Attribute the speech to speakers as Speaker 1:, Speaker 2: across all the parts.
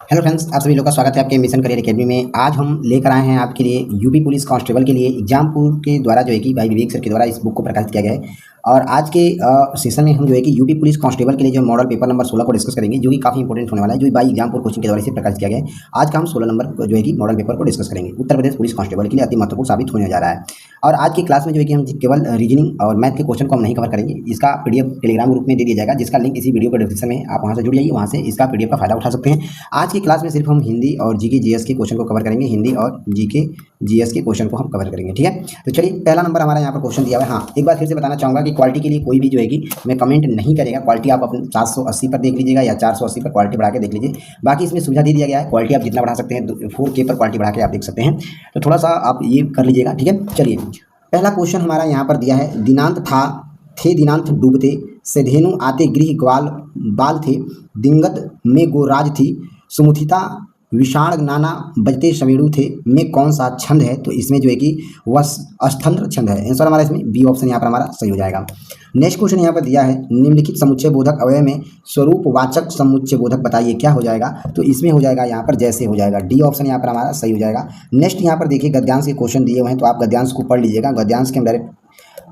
Speaker 1: Hello friends, आप सभी लोग का स्वागत है आपके मिशन करियर एकेडमी में। आज हम लेकर आए हैं आपके लिए यूपी पुलिस कांस्टेबल के लिए एग्जामपुर के द्वारा जो है कि भाई विवेक सर के द्वारा इस बुक को प्रकाशित किया गया है। और आज के सेशन में हम जो है कि यूपी पुलिस कांस्टेबल के लिए जो मॉडल पेपर नंबर 16 को डिस्कस करेंगे, जो कि काफ़ी इंपॉर्टेंट होने वाला है, जो बाई एग्जामपुर कोचिंग के द्वारा इसे प्रकाशित किया गया है। आज का हम 16 नंबर जो है कि मॉडल पेपर को डिस्कस करेंगे। उत्तर प्रदेश पुलिस कांस्टेबल के लिए अति महत्वपूर्ण साबित होने जा रहा है। और आज की क्लास में जो है कि हम केवल रीजनिंग और मैथ के क्वेश्चन को हम नहीं कवर करेंगे। इसका पीडीएफ टेलीग्राम ग्रुप में दे दिया जाएगा, जिसका लिंक इसी वीडियो के डिस्क्रिप्शन में, आप वहाँ से जुड़ जाइए, वहाँ से इसका पीडीएफ का फायदा उठा सकते हैं। आज की क्लास में सिर्फ हम हिंदी और जीके जीएस के क्वेश्चन को कवर करेंगे। हिंदी और जीके जीएस के क्वेश्चन को हम कवर करेंगे, ठीक है। तो चलिए, पहला नंबर हमारा यहाँ पर क्वेश्चन दिया हुआ है। हाँ, एक बार फिर से बताना चाहूँगा कि क्वालिटी के लिए कोई भी जो है कि मैं कमेंट नहीं करेगा। क्वालिटी आप अपने 780 पर देख लीजिएगा या 480 पर क्वालिटी बढ़ा के देख लीजिए। बाकी इसमें सुविधा दे दिया गया है, क्वालिटी आप जितना बढ़ा सकते हैं 4K पर क्वालिटी बढ़ा के आप देख सकते हैं। तो थोड़ा सा आप ये कर लीजिएगा, ठीक है। चलिए, पहला क्वेश्चन हमारा यहाँ पर दिया है। दिनांत था थे दिनांत डूबते, से धेनु आते गृह ग्वाल बाल थे, दिंगत में गोराज थी, सुमुथिता विषाण नाना बजते सवेणु थे, में कौन सा छंद है? तो इसमें जो है कि वह अष्टंध्र छंद है। आंसर हमारा इसमें बी ऑप्शन यहाँ पर हमारा सही हो जाएगा। नेक्स्ट क्वेश्चन यहाँ पर दिया है। निम्नलिखित समुच्चय बोधक अवयव में स्वरूपवाचक समुच्चय बोधक बताइए, क्या हो जाएगा? तो इसमें हो जाएगा यहाँ पर जैसे हो जाएगा। डी ऑप्शन यहाँ पर हमारा सही हो जाएगा। नेक्स्ट यहाँ पर देखिए, गद्यांश के क्वेश्चन दिए हुए हैं, तो आप गद्यांश को पढ़ लीजिएगा। गद्यांश के हम डायरेक्ट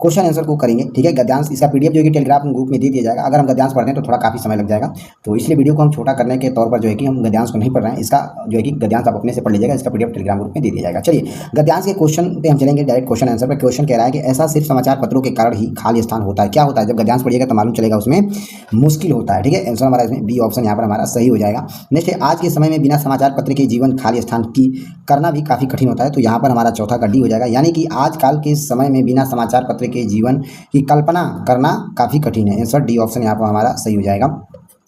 Speaker 1: क्वेश्चन आंसर को करेंगे, ठीक है। गद्यांश इसका पीडीएफ जो है कि टेलीग्राम ग्रुप में दे दिया जाएगा। अगर हम गद्यांश पढ़ते हैं तो थोड़ा काफ़ी समय लग जाएगा, तो इसलिए वीडियो को हम छोटा करने के तौर पर जो है कि हम गद्यांश को नहीं पढ़ रहे हैं। इसका जो है कि गद्यांश आप अपने से पढ़ लीजिएगा, इसका पीडीएफ टेलीग्राम ग्रुप में दे दिया जाएगा। चलिए, गद्यांश के क्वेश्चन पे हम चलेंगे डायरेक्ट क्वेश्चन आंसर पर। क्वेश्चन कह रहा है कि ऐसा सिर्फ समाचार पत्रों के कारण ही खाली स्थान होता है, क्या होता है? जब गद्यांश पढ़िएगा तो मालूम चलेगा, उसमें मुश्किल होता है, ठीक है। आंसर हमारा इसमें बी ऑप्शन यहाँ पर हमारा सही हो जाएगा। नेक्स्ट है, आज के समय में बिना समाचार पत्र के जीवन खाली स्थान की करना भी काफ़ी कठिन होता है। तो यहाँ पर हमारा चौथा का डी हो जाएगा, यानी कि आजकल के समय में बिना समाचार पत्र के जीवन की कल्पना करना काफ़ी कठिन है। आंसर डी ऑप्शन यहाँ पर हमारा सही हो जाएगा।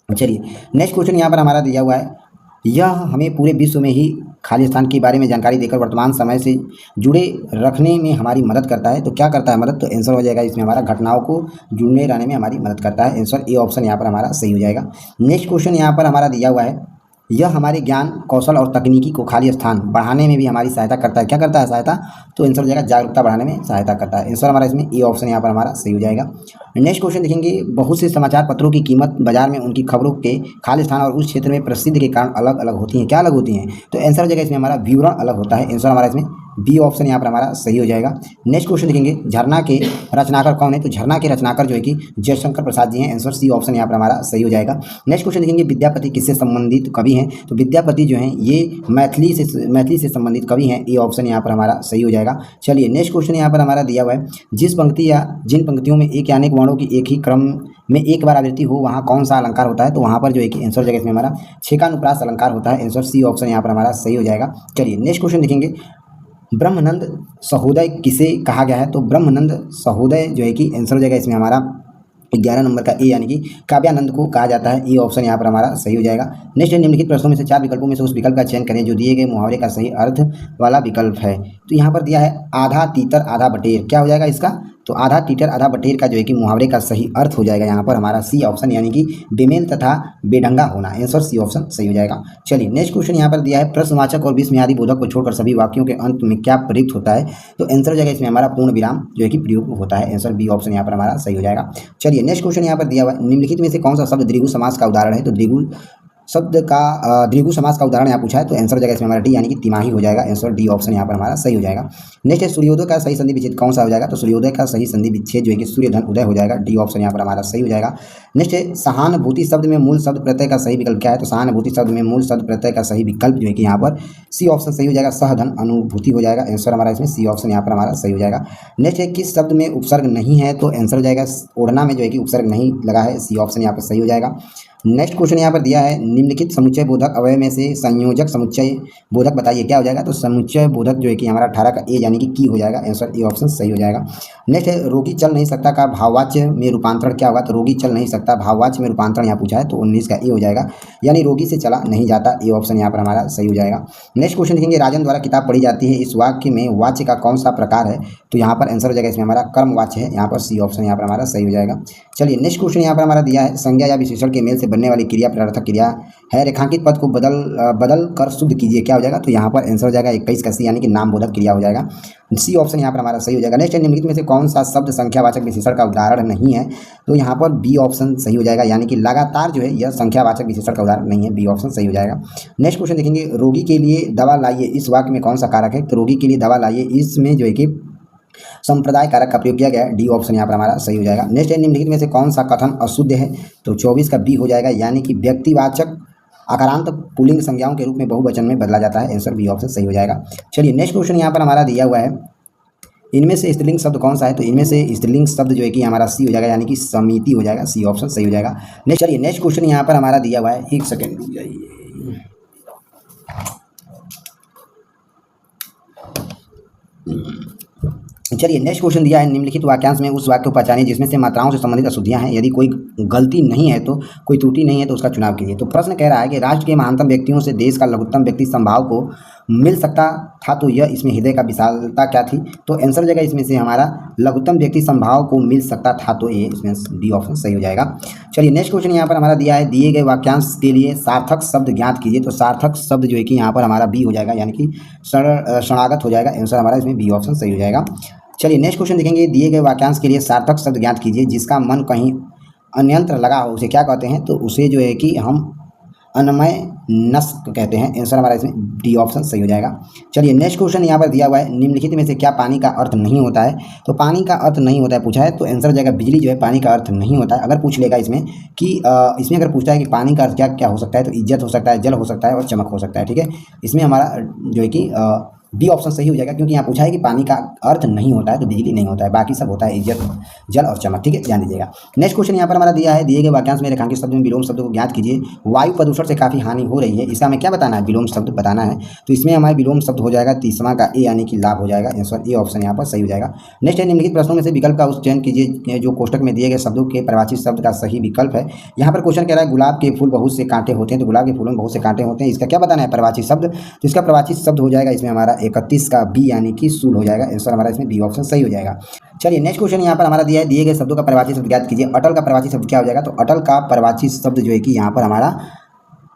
Speaker 1: चलिए, नेक्स्ट क्वेश्चन यहाँ पर हमारा दिया हुआ है। यह हमें पूरे विश्व में ही खाली स्थान के बारे में जानकारी देकर वर्तमान समय से जुड़े रखने में हमारी मदद करता है। तो क्या करता है मदद? तो आंसर हो जाएगा इसमें हमारा घटनाओं को जुड़ने रहने में हमारी मदद करता है। आंसर ए ऑप्शन यहाँ पर हमारा सही हो जाएगा। नेक्स्ट क्वेश्चन यहाँ पर हमारा दिया हुआ है। यह हमारे ज्ञान कौशल और तकनीकी को खाली स्थान बढ़ाने में भी हमारी सहायता करता है। क्या करता है सहायता? तो आंसर हो जाएगा जागरूकता बढ़ाने में सहायता करता है। आंसर हमारा इसमें ए ऑप्शन यहाँ पर हमारा सही हो जाएगा। नेक्स्ट क्वेश्चन देखेंगे। बहुत से समाचार पत्रों की कीमत बाजार में उनकी खबरों के खाली स्थान और उस क्षेत्र में प्रसिद्ध के कारण अलग अलग होती हैं। क्या अलग होती हैं? तो आंसर हो जाएगा इसमें हमारा विवरण अलग होता है। आंसर हमारा इसमें बी ऑप्शन यहाँ पर हमारा सही हो जाएगा। नेक्स्ट क्वेश्चन देखेंगे। झरना के रचनाकार कौन है? तो झरना के रचनाकार जो है कि जयशंकर प्रसाद जी हैं। आंसर सी ऑप्शन यहाँ पर हमारा सही हो जाएगा। नेक्स्ट क्वेश्चन देखेंगे। विद्यापति किससे संबंधित कवि हैं? तो विद्यापति जो हैं ये मैथिली से संबंधित कवि हैं। ए ऑप्शन यहाँ पर हमारा सही हो जाएगा। चलिए, नेक्स्ट क्वेश्चन यहाँ पर हमारा दिया हुआ है। जिस पंक्ति या जिन पंक्तियों में एक या अनेक वर्णों की एक ही क्रम में एक बार आवृत्ति हो, वहाँ कौन सा अलंकार होता है? तो वहाँ पर जो है कि आंसर जगह इसमें हमारा छेकानुप्रास अलंकार होता है। आंसर सी ऑप्शन यहाँ पर हमारा सही हो जाएगा। चलिए, नेक्स्ट क्वेश्चन देखेंगे। ब्रह्मानंद सहोदय किसे कहा गया है? तो ब्रह्मानंद सहोदय जो है कि आंसर हो जाएगा इसमें हमारा 11 नंबर का ए, यानी कि काव्यानंद को कहा जाता है। ए ऑप्शन यहाँ पर हमारा सही हो जाएगा। नेक्स्ट है। निम्नलिखित प्रश्नों में से 4 विकल्पों में से उस विकल्प का चयन करें जो दिए गए मुहावरे का सही अर्थ वाला विकल्प है। तो यहाँ पर दिया है आधा तीतर आधा बटेर। क्या हो जाएगा इसका? तो आधा तीतर आधा बटेर का जो है कि मुहावरे का सही अर्थ हो जाएगा यहाँ पर हमारा सी ऑप्शन, यानी कि बेमेल तथा बेढंगा होना। आंसर सी ऑप्शन सही हो जाएगा। चलिए, नेक्स्ट क्वेश्चन यहाँ पर दिया है। प्रश्नवाचक और विस्मयादि बोधक को छोड़कर सभी वाक्यों के अंत में क्या प्रयुक्त होता है? तो आंसर हो जाएगा इसमें हमारा पूर्ण विराम जो है कि प्रयोग होता है। आंसर बी ऑप्शन यहाँ पर हमारा सही हो जाएगा। चलिए, नेक्स्ट क्वेश्चन यहाँ पर दिया हुआ है। निम्नलिखित में से कौन सा शब्द द्विगु समास का उदाहरण है? तो द्विगु शब्द का द्विगु समास का उदाहरण यहाँ पूछा है। तो आंसर हो जाएगा इसमें हमारा डी, यानी कि तिमाही हो जाएगा। आंसर डी ऑप्शन यहाँ पर हमारा सही हो जाएगा। नेक्स्ट है। सूर्योदय का सही संधि विच्छेद कौन सा हो जाएगा? तो सूर्योदय का सही संधि विच्छेद जो है कि सूर्य धन उदय हो जाएगा। डी ऑप्शन यहाँ पर हमारा सही हो जाएगा। नेक्स्ट है। सहानुभूति शब्द में मूल शब्द प्रत्यय का सही विकल्प क्या है? तो सहानुभूति शब्द में मूल शब्द प्रत्यय का सही विकल्प जो है कि यहाँ पर सी ऑप्शन सही हो जाएगा। सहधन अनुभूति हो जाएगा। आंसर हमारा इसमें सी ऑप्शन यहाँ पर हमारा सही हो जाएगा। नेक्स्ट है। किस शब्द में उपसर्ग नहीं है? तो आंसर हो जाएगा ओढ़ना में जो है कि उपसर्ग नहीं लगा है। सी ऑप्शन यहाँ पर सही हो जाएगा। नेक्स्ट क्वेश्चन यहाँ पर दिया है। निम्नलिखित समुच्चय बोधक अवयव में से संयोजक समुच्चय बोधक बताइए, क्या हो जाएगा? तो समुच्चय बोधक जो है कि हमारा 18 का ए, यानी कि की हो जाएगा। आंसर ए ऑप्शन सही हो जाएगा। नेक्स्ट है। रोगी चल नहीं सकता का भाववाच्य में रूपांतरण क्या होगा? तो रोगी चल नहीं सकता भाववाच्य में रूपांतरण यहाँ पूछा है, तो 19 का ए हो जाएगा, यानी रोगी से चला नहीं जाता। ए ऑप्शन यहाँ पर हमारा सही हो जाएगा। नेक्स्ट क्वेश्चन देखेंगे। राजन द्वारा किताब पढ़ी जाती है, इस वाक्य में वाच्य का कौन सा प्रकार है? तो यहाँ पर आंसर हो जाएगा इसमें हमारा कर्म वाच्य है। यहाँ पर सी ऑप्शन यहाँ पर हमारा सही हो जाएगा। चलिए, नेक्स्ट क्वेश्चन यहाँ पर हमारा दिया है। संज्ञा या विशेषण के मेल से बनने वाली क्रिया प्रार्थक क्रिया है। रेखांकित पद को बदल कर शुद्ध कीजिए, क्या हो जाएगा? तो यहाँ पर आंसर हो जाएगा 21 का सी, यानी कि नाम बोधक क्रिया हो जाएगा। सी ऑप्शन यहाँ पर हमारा सही हो जाएगा। नेक्स्ट है, निम्नलिखित में से कौन सा शब्द संख्यावाचक विशेषण का उदाहरण नहीं है? तो यहाँ पर बी ऑप्शन सही हो जाएगा, यानी कि लगातार जो है यह संख्यावाचक विशेषण का उदाहरण नहीं है, बी ऑप्शन सही हो जाएगा। नेक्स्ट क्वेश्चन देखेंगे, रोगी के लिए दवा लाइए, इस वाक्य में कौन सा कारक है? तो रोगी के लिए दवा लाइए, इसमें जो है कि संप्रदाय कारक का प्रयोग किया गया है, डी ऑप्शन यहाँ पर हमारा सही हो जाएगा। नेक्स्ट है, निम्नलिखित में से कौन सा कथन अशुद्ध है? तो 24 का बी हो जाएगा, यानी कि व्यक्तिवाचक आकारांत पुल्लिंग संज्ञाओं के रूप में बहुवचन में बदला जाता है, आंसर बी ऑप्शन सही हो जाएगा। चलिए नेक्स्ट क्वेश्चन यहाँ पर हमारा दिया हुआ है, इनमें से स्त्रीलिंग शब्द कौन सा है? तो इनमें से स्त्रीलिंग शब्द जो है कि हमारा सी हो जाएगा, यानी कि समिति हो जाएगा, सी ऑप्शन सही हो जाएगा। नेक्स्ट चलिए नेक्स्ट क्वेश्चन यहाँ पर हमारा दिया हुआ है, एक सेकेंड रुक जाइए। चलिए नेक्स्ट क्वेश्चन दिया है, निम्नलिखित वाक्यांश में उस वाक्य को पहचानिए जिसमें से मात्राओं से संबंधित अशुद्धियां हैं। यदि कोई गलती नहीं है, तो कोई त्रुटि नहीं है, तो उसका चुनाव कीजिए। तो प्रश्न कह रहा है कि राष्ट्र के महानतम व्यक्तियों से देश का लघुत्तम व्यक्ति संभाव को मिल सकता था, तो यह इसमें हृदय का विशालता क्या थी? तो आंसर हो जाएगा इसमें से हमारा लघुत्तम व्यक्ति संभाव को मिल सकता था, तो ये इसमें डी ऑप्शन सही हो जाएगा। चलिए नेक्स्ट क्वेश्चन यहाँ पर हमारा दिया है, दिए गए वाक्यांश के लिए सार्थक शब्द ज्ञात कीजिए। तो सार्थक शब्द जो है कि यहाँ पर हमारा बी हो जाएगा, यानी कि शरणागत हो जाएगा, आंसर हमारा इसमें बी ऑप्शन सही हो जाएगा। चलिए नेक्स्ट क्वेश्चन देखेंगे, दिए गए वाक्यांश के लिए सार्थक शब्द ज्ञात कीजिए। जिसका मन कहीं अन्यंत्र लगा हो उसे क्या कहते हैं? तो उसे जो है कि हम अनमय नस्क कहते हैं, आंसर हमारा इसमें डी ऑप्शन सही हो जाएगा। चलिए नेक्स्ट क्वेश्चन यहाँ पर दिया हुआ है, निम्नलिखित में से क्या पानी का अर्थ नहीं होता है? तो पानी का अर्थ नहीं होता है पूछा है, तो आंसर हो जाएगा बिजली जो है पानी का अर्थ नहीं होता है। अगर पूछ लेगा इसमें कि इसमें अगर पूछता है कि पानी का अर्थ क्या क्या हो सकता है, तो इज्जत हो सकता है, जल हो सकता है और चमक हो सकता है, ठीक है। इसमें हमारा जो है कि बी ऑप्शन सही हो जाएगा, क्योंकि यहाँ पूछा है कि पानी का अर्थ नहीं होता है, तो बिजली नहीं होता है, बाकी सब होता है इज्जत, जल और चमक, ठीक है, ध्यान दीजिएगा। नेक्स्ट क्वेश्चन यहाँ पर हमारा दिया है, दिए गए वाक्यांश में रेखांकित शब्द में विलोम शब्द को ज्ञात कीजिए। वायु प्रदूषण से काफ़ी हानि हो रही है, इसका हमें क्या बताना है? विलोम शब्द बताना है। तो इसमें हमारा विलोम शब्द हो जाएगा तीसरा का ए, यानी कि लाभ हो जाएगा, आंसर ए ऑप्शन यहाँ पर सही हो जाएगा। नेक्स्ट है, निम्नलिखित प्रश्नों में से विकल्प का उस चयन कीजिए जो कोष्टक में दिए गए शब्दों के परिभाषित शब्द का सही विकल्प है। यहाँ पर क्वेश्चन कह रहा है, गुलाब के फूल बहुत से कांटे होते हैं, तो गुलाब के फूलों में बहुत से कांटे होते हैं, इसका क्या बताना है? परिभाषित शब्द। तो इसका परिभाषित शब्द हो जाएगा इसमें हमारा 31 का बी, यानी कि सूल हो जाएगा, आंसर हमारा इसमें बी ऑप्शन सही हो जाएगा। चलिए नेक्स्ट क्वेश्चन यहाँ पर हमारा दिया है, दिए गए शब्दों का परिभाषित शब्द ज्ञात कीजिए। अटल का परिभाषित शब्द क्या हो जाएगा? तो अटल का परिभाषित शब्द जो है कि यहाँ पर हमारा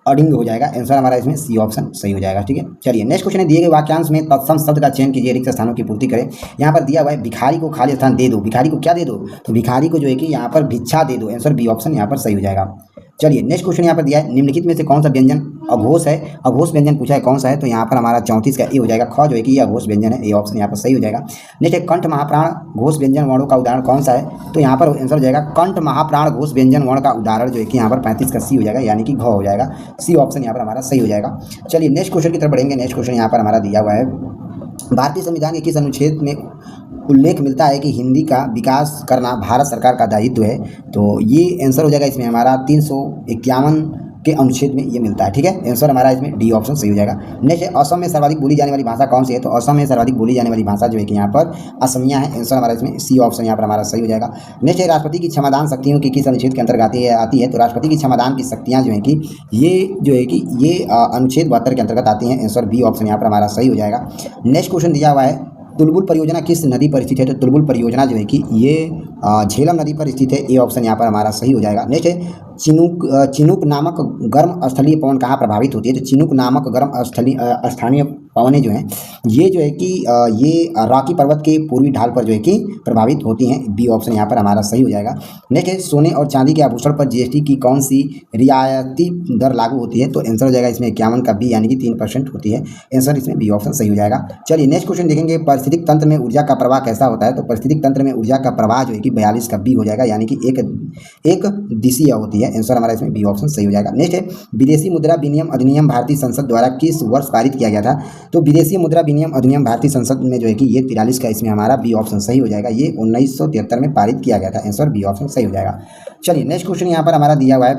Speaker 1: अडिंग हो जाएगा, आंसर हमारा इसमें सी ऑप्शन सही हो जाएगा, ठीक है। चलिए नेक्स्ट क्वेश्चन है, दिए गए वाक्यांश में तत्सम शब्द का चयन कीजिए, रिक्त स्थानों की पूर्ति करें। यहाँ पर दिया हुआ है, भिखारी को खाली स्थान दे दो। भिखारी को क्या दे दो? तो भिखारी को जो है कि यहाँ पर भिक्षा दे दो, आंसर बी ऑप्शन यहाँ पर सही हो जाएगा। चलिए नेक्स्ट क्वेश्चन यहाँ पर दिया है, निम्नलिखित में से कौन सा व्यंजन अघोष है? अघोष व्यंजन पूछा है कौन सा है? तो यहाँ पर हमारा 34 का ए हो जाएगा, ख जो है कि ये अघोष व्यंजन है, ए ऑप्शन यहाँ पर सही हो जाएगा। नेक्स्ट है, कंठ महाप्राण घोष व्यंजन वर्णों का उदाहरण कौन सा है? तो यहाँ पर आंसर हो जाएगा कंठ महाप्राण घोष व्यंजन वर्ण का उदाहरण जो है कि यहाँ पर 35 का सी हो जाएगा, यानी कि घ हो जाएगा, सी ऑप्शन यहाँ पर हमारा सही हो जाएगा। चलिए नेक्स्ट क्वेश्चन की तरफ बढ़ेंगे। नेक्स्ट क्वेश्चन यहाँ पर हमारा दिया हुआ है, भारतीय संविधान के किस अनुच्छेद में उल्लेख मिलता है कि हिंदी का विकास करना भारत सरकार का दायित्व है? तो ये आंसर हो जाएगा इसमें हमारा 351 के अनुच्छेद में ये मिलता है, ठीक है, आंसर हमारा इसमें डी ऑप्शन सही हो जाएगा। नेक्स्ट है, असम में सर्वाधिक बोली जाने वाली भाषा कौन सी है? तो असम में सर्वाधिक बोली जाने वाली भाषा जो है कि यहाँ पर असमिया है, आंसर हमारा इसमें सी ऑप्शन यहाँ पर हमारा सही हो जाएगा। नेक्स्ट है, राष्ट्रपति की क्षमादान शक्तियों की किस अनुच्छेद के अंतर्गत आती है? तो राष्ट्रपति की क्षमादान की शक्तियाँ जो है कि ये अनुच्छेद 72 के अंतर्गत आती हैं, आंसर बी ऑप्शन यहाँ पर हमारा सही हो जाएगा। नेक्स्ट क्वेश्चन दिया हुआ है, तुलबुल परियोजना किस नदी पर स्थित है? तो तुलबुल परियोजना जो है कि ये झेलम नदी पर स्थित है, ए ऑप्शन यहाँ पर हमारा सही हो जाएगा। नेक्स्ट है, चिनूक नामक गर्म स्थलीय पवन कहाँ प्रभावित होती है? तो चिनूक नामक गर्म स्थानीय पवनें जो हैं ये जो है कि ये रॉकी पर्वत के पूर्वी ढाल पर जो है कि प्रभावित होती हैं, बी ऑप्शन यहाँ पर हमारा सही हो जाएगा। नेक्स्ट है, सोने और चांदी के आभूषण पर जीएसटी की कौन सी रियायती दर लागू होती है? तो आंसर हो जाएगा इसमें 51 का बी, यानी कि 3% होती है, आंसर इसमें बी ऑप्शन सही हो जाएगा। चलिए नेक्स्ट क्वेश्चन देखेंगे, पारिस्थितिक तंत्र में ऊर्जा का प्रवाह कैसा होता है? तो पारिस्थितिक तंत्र में ऊर्जा का प्रवाह जो है कि 42 का बी हो जाएगा, यानी कि एक दिशीय होती है, आंसर हमारा इसमें बी ऑप्शन सही हो जाएगा। नेक्स्ट है, विदेशी मुद्रा विनिमय अधिनियम भारतीय संसद द्वारा किस वर्ष पारित किया गया था? तो विदेशी मुद्रा विनिमय अधिनियम भारतीय संसद में जो है कि ये 43 का, इसमें हमारा बी ऑप्शन सही हो जाएगा, ये 1973 में पारित किया गया था, आंसर बी ऑप्शन सही हो जाएगा। चलिए नेक्स्ट क्वेश्चन यहाँ पर हमारा दिया हुआ है,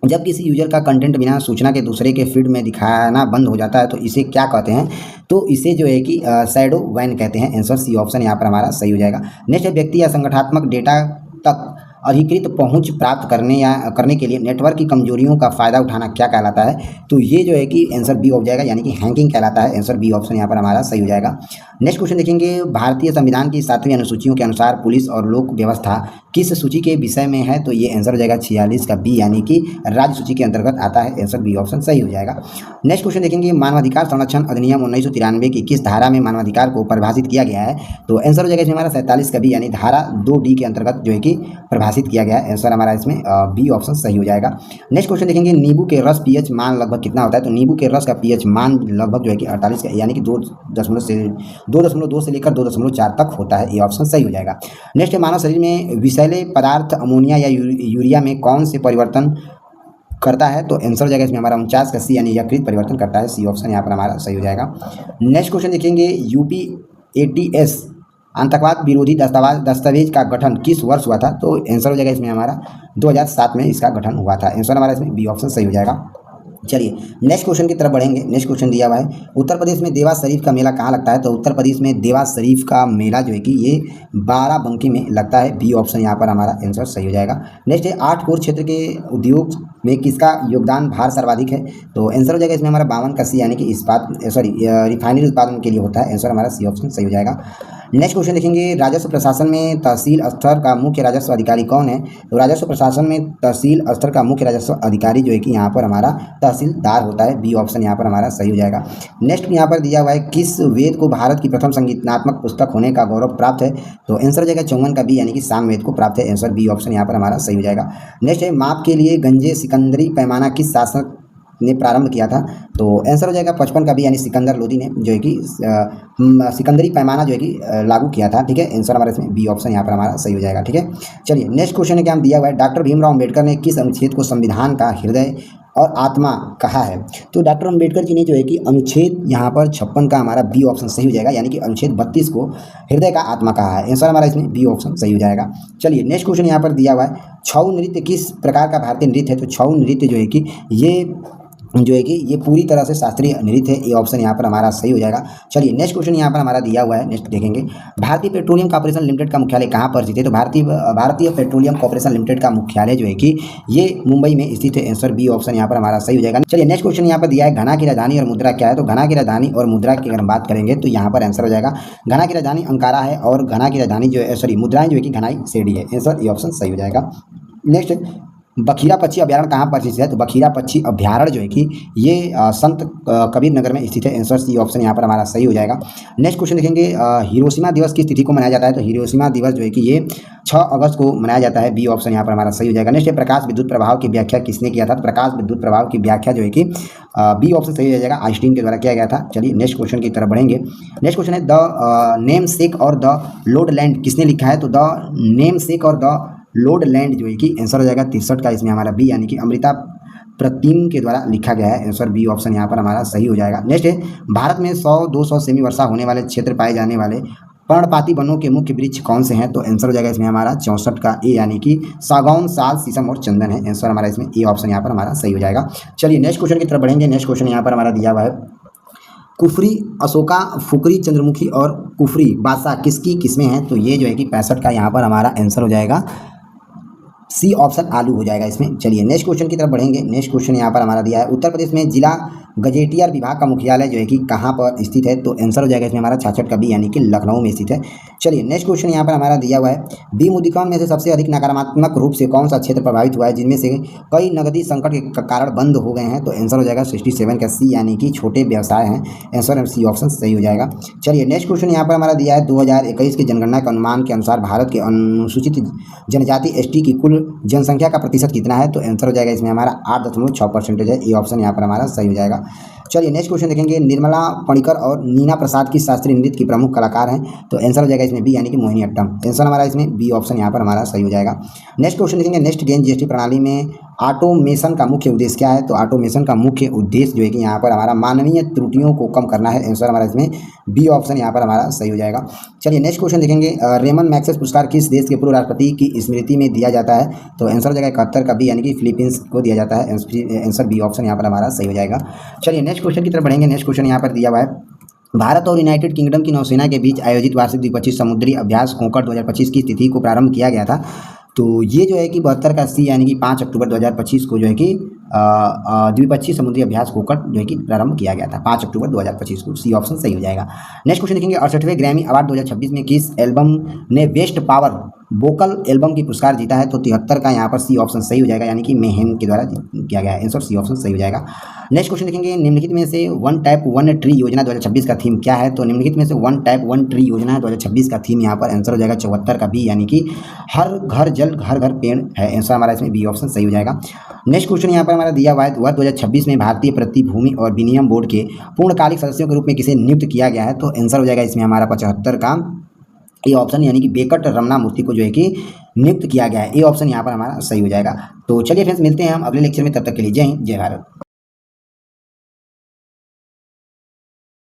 Speaker 1: जब किसी यूजर का कंटेंट बिना सूचना के दूसरे के फीड में दिखाना बंद हो जाता है तो इसे क्या कहते हैं? तो इसे जो है कि शैडो बैन कहते हैं, आंसर सी ऑप्शन यहाँ पर हमारा सही हो जाएगा। नेक्स्ट है, व्यक्ति या संगठनात्मक डेटा तक अधिकृत पहुंच प्राप्त करने के लिए नेटवर्क की कमजोरियों का फ़ायदा उठाना क्या कहलाता है? तो ये जो है कि आंसर बी हो जाएगा, यानी कि हैकिंग कहलाता है, आंसर बी ऑप्शन यहाँ पर हमारा सही हो जाएगा। नेक्स्ट क्वेश्चन देखेंगे, भारतीय संविधान की 7वीं अनुसूचियों के अनुसार पुलिस और लोक व्यवस्था किस सूची के विषय में है, तो ये आंसर हो जाएगा 46 का बी, यानी कि राज्य सूची के अंतर्गत आता है। आंसर बी ऑप्शन सही हो जाएगा। नेक्स्ट क्वेश्चन देखेंगे, मानवाधिकार संरक्षण अधिनियम 1993 की किस धारा में मानवाधिकार को परिभाषित किया गया है, तो आंसर हो जाएगा इसमें हमारा 47 का बी, यानी धारा 2D के अंतर्गत जो है कि परिभाषित किया गया है। आंसर हमारा इसमें बी ऑप्शन सही हो जाएगा। नेक्स्ट क्वेश्चन देखेंगे, नींबू के रस पीएच मान लगभग कितना होता है, तो नींबू के रस का पीएच मान लगभग जो है कि 48 का, यानी कि 2.2 से लेकर 2.4 तक होता है। ये ऑप्शन सही हो जाएगा। नेक्स्ट, मानव शरीर में विषैले पदार्थ अमोनिया या यूरिया में कौन से परिवर्तन करता है, तो आंसर हो जाएगा इसमें हमारा 49 का सी, यानी यकृत परिवर्तन करता है। सी ऑप्शन यहाँ पर हमारा सही हो जाएगा। नेक्स्ट क्वेश्चन देखेंगे, UPATS आतंकवाद विरोधी दस्तावेज का गठन किस वर्ष हुआ था, तो आंसर हो जाएगा इसमें हमारा 2007 में इसका गठन हुआ था। आंसर हमारा इसमें बी ऑप्शन सही हो जाएगा। चलिए नेक्स्ट क्वेश्चन की तरफ बढ़ेंगे। नेक्स्ट क्वेश्चन दिया हुआ है, उत्तर प्रदेश में देवास शरीफ का मेला कहाँ लगता है, तो उत्तर प्रदेश में देवास शरीफ का मेला जो है कि ये बाराबंकी में लगता है। बी ऑप्शन यहाँ पर हमारा आंसर सही हो जाएगा। नेक्स्ट है, 8 कोर क्षेत्र के उद्योग में किसका योगदान भारत सर्वाधिक है, तो आंसर हो जाएगा इसमें हमारा 52 का सी, यानी कि रिफाइनरी उत्पादन के लिए होता है। आंसर हमारा सी ऑप्शन सही हो जाएगा। नेक्स्ट क्वेश्चन देखेंगे, राजस्व प्रशासन में तहसील स्तर का मुख्य राजस्व अधिकारी कौन है, तो राजस्व प्रशासन में तहसील स्तर का मुख्य राजस्व अधिकारी जो है कि यहाँ पर हमारा तहसीलदार होता है। बी ऑप्शन यहाँ पर हमारा सही हो जाएगा। नेक्स्ट यहाँ पर दिया हुआ है, किस वेद को भारत की प्रथम संगीतात्मक पुस्तक होने का गौरव प्राप्त है, तो आंसर हो जाएगा 54 का बी, यानी कि सामवेद को प्राप्त है। आंसर बी ऑप्शन यहाँ पर हमारा सही हो जाएगा। नेक्स्ट है, माप के लिए गंजे सिकंदरी पैमाना किस शासक ने प्रारंभ किया था, तो आंसर हो जाएगा 55 का बी, यानी सिकंदर लोदी ने जो है कि सिकंदरी पैमाना जो है कि लागू किया था। ठीक है, आंसर हमारा इसमें बी ऑप्शन यहाँ पर हमारा सही हो जाएगा। ठीक है, चलिए नेक्स्ट क्वेश्चन है, क्या हम दिया हुआ है, डॉक्टर भीमराव अम्बेडकर ने किस अनुच्छेद को संविधान का हृदय और आत्मा कहा है, तो डॉक्टर अम्बेडकर जी ने जो है कि अनुच्छेद यहाँ पर 56 का हमारा बी ऑप्शन सही हो जाएगा, यानी कि अनुच्छेद 32 को हृदय का आत्मा कहा है। आंसर हमारा इसमें बी ऑप्शन सही हो जाएगा। चलिए नेक्स्ट क्वेश्चन यहाँ पर दिया हुआ है, छऊ नृत्य किस प्रकार का भारतीय नृत्य है, तो छऊ नृत्य जो है कि ये पूरी तरह से शास्त्रीय नृत्य है। ये ऑप्शन यहाँ पर हमारा सही हो जाएगा। चलिए नेक्स्ट क्वेश्चन यहाँ पर हमारा दिया हुआ है, नेक्स्ट देखेंगे, भारतीय पेट्रोलियम कॉर्पोरेशन लिमिटेड का मुख्यालय कहाँ पर स्थित है, तो भारतीय पेट्रोलियम कॉर्पोरेशन लिमिटेड का मुख्यालय जो है कि ये मुंबई में स्थित है। आंसर बी ऑप्शन यहाँ पर हमारा सही हो जाएगा। चलिए नेक्स्ट क्वेश्चन यहाँ पर दिया है, घना की राजधानी और मुद्रा क्या है, तो घना की राजधानी और मुद्रा की अगर हम बात करेंगे तो यहाँ पर आंसर हो जाएगा, घना की राजधानी अंकारा है और घना की राजधानी जो है मुद्राएं जो है कि घनाई सेडी है। आंसर ये ऑप्शन सही हो जाएगा। नेक्स्ट, बखीरा पक्षी अभ्यारण्य कहाँ पर स्थित है, तो बखीरा पक्षी अभ्यारण्य जो है कि ये संत कबीर नगर में स्थित है। आंसर सी ऑप्शन यहाँ पर हमारा सही हो जाएगा। नेक्स्ट क्वेश्चन देखेंगे, हिरोशिमा दिवस किस तिथि को मनाया जाता है, तो हिरोशिमा दिवस जो है कि ये 6 अगस्त को मनाया जाता है। बी ऑप्शन यहाँ पर हमारा सही हो जाएगा। नेक्स्ट है, प्रकाश विद्युत प्रभाव की व्याख्या किसने किया था, तो प्रकाश विद्युत प्रभाव की व्याख्या जो है कि बी ऑप्शन सही हो जाएगा, आइंस्टीन के द्वारा किया गया था। चलिए नेक्स्ट क्वेश्चन की तरफ बढ़ेंगे। नेक्स्ट क्वेश्चन है, द नेम सेक और द लोड लैंड किसने लिखा है, तो द नेम सेक और द लोड लैंड जो है कि आंसर हो जाएगा 63 का, इसमें हमारा बी, यानी कि अमृता प्रतिम के द्वारा लिखा गया है। आंसर बी ऑप्शन यहाँ पर हमारा सही हो जाएगा। नेक्स्ट है, भारत में 100-200 सेमी वर्षा होने वाले क्षेत्र पाए जाने वाले पर्णपाती वनों के मुख्य वृक्ष कौन से हैं, तो आंसर हो जाएगा इसमें हमारा 64 का ए, यानी कि सागौन, साल, शीशम और चंदन है। आंसर हमारा इसमें ए ऑप्शन यहाँ पर हमारा सही हो जाएगा। चलिए नेक्स्ट क्वेश्चन की तरफ बढ़ेंगे। नेक्स्ट क्वेश्चन यहाँ पर हमारा दिया हुआ है, कुफरी अशोका, फुकरी चंद्रमुखी और कुफरी बादशाह किसकी किस्में हैं, तो ये जो है कि 65 का यहाँ पर हमारा आंसर हो जाएगा, सी ऑप्शन आलू हो जाएगा इसमें। चलिए नेक्स्ट क्वेश्चन की तरफ बढ़ेंगे। नेक्स्ट क्वेश्चन यहाँ पर हमारा दिया है, उत्तर प्रदेश में जिला गजेटियर विभाग का मुख्यालय जो है कि कहाँ पर स्थित है, तो आंसर हो जाएगा इसमें हमारा 66 का बी, यानी कि लखनऊ में स्थित है। चलिए नेक्स्ट क्वेश्चन यहाँ पर हमारा दिया हुआ है, बी मुद्रिकाओं में से सबसे अधिक नकारात्मक रूप से कौन सा क्षेत्र प्रभावित हुआ है, जिनमें से कई नकदी संकट के कारण बंद हो गए हैं, तो आंसर हो जाएगा 67 का सी, यानी कि छोटे व्यवसाय हैं। आंसर सी ऑप्शन सही हो जाएगा। चलिए नेक्स्ट क्वेश्चन यहाँ पर हमारा दिया है, 2021 की जनगणना के अनुमान के अनुसार भारत के अनुसूचित जनजाति ST की कुल जनसंख्या का प्रतिशत कितना है, तो आंसर हो जाएगा इसमें हमारा 8.6% है। ये ऑप्शन यहाँ पर हमारा सही हो जाएगा। चलिए नेक्स्ट क्वेश्चन देखेंगे, निर्मला पणिकर और नीना प्रसाद की शास्त्रीय नृत्य की प्रमुख कलाकार हैं, तो आंसर हो जाएगा इसमें बी, यानी कि मोहिनीअट्टम। आंसर हमारा इसमें बी ऑप्शन यहाँ पर हमारा सही हो जाएगा। नेक्स्ट क्वेश्चन देखेंगे, नेक्स्ट गेन GST प्रणाली में ऑटोमेशन का मुख्य उद्देश्य क्या है, तो ऑटोमेशन का मुख्य उद्देश्य जो है कि यहाँ पर हमारा मानवीय त्रुटियों को कम करना है। आंसर हमारा इसमें बी ऑप्शन यहाँ पर हमारा सही हो जाएगा। चलिए नेक्स्ट क्वेश्चन देखेंगे, रेमन मैग्सेसे पुरस्कार किस देश के पूर्व राष्ट्रपति की स्मृति में दिया जाता है, तो आंसर हो जाएगा 71 का बी, यानी कि फिलीपींस को दिया जाता है। आंसर बी ऑप्शन यहाँ पर हमारा सही हो जाएगा। चलिए नेक्स्ट क्वेश्चन की तरफ बढ़ेंगे। नेक्स्ट क्वेश्चन यहाँ पर दिया हुआ है, भारत और यूनाइटेड किंगडम की नौसेना के बीच आयोजित वार्षिक द्विपक्षीय समुद्री अभ्यास कोंकण 2025 की तिथि को प्रारंभ किया गया था, तो ये जो है कि 72 का सी, यानी कि 5 अक्टूबर 2025 को जो है कि द्विपक्षीय समुद्री अभ्यास कोंकण जो है कि प्रारंभ किया गया था 5 अक्टूबर 2025 को। सी ऑप्शन सही हो जाएगा। नेक्स्ट क्वेश्चन देखेंगे, 68वें ग्रैमी अवार्ड 2026 में किस एल्बम ने बेस्ट पावर वोकल एल्बम की पुरस्कार जीता है। तो 73 का यहाँ पर सी ऑप्शन सही हो जाएगा, यानी कि मेहम के द्वारा किया गया है। आंसर सी ऑप्शन सही हो जाएगा। नेक्स्ट क्वेश्चन देखेंगे, निम्नलिखित में से वन टैप वन ट्री योजना 2026 का थीम क्या है? तो निम्नलिखित में से वन टैप वन ट्री योजना 2026 का थीम यहाँ पर आंसर हो जाएगा 74 का बी, यानी कि हर घर जल हर घर पेड़ है। आंसर हमारा इसमें बी ऑप्शन सही हो जाएगा। नेक्स्ट क्वेश्चन यहाँ पर हमारा दिया हुआ है, वर्ष 2026 में भारतीय प्रतिभूमि और विनिमय बोर्ड के पूर्णकालिक सदस्यों के रूप में किसे नियुक्त किया गया है? तो आंसर हो जाएगा इसमें हमारा 75 का ये ऑप्शन, यानी कि वेंकट रमना मूर्ति को जो है कि नियुक्त किया गया है। ये ऑप्शन यहाँ पर हमारा सही हो जाएगा। तो चलिए फ्रेंड्स, मिलते हैं हम अगले लेक्चर में, तब तक के लिए जय हिंद जय भारत।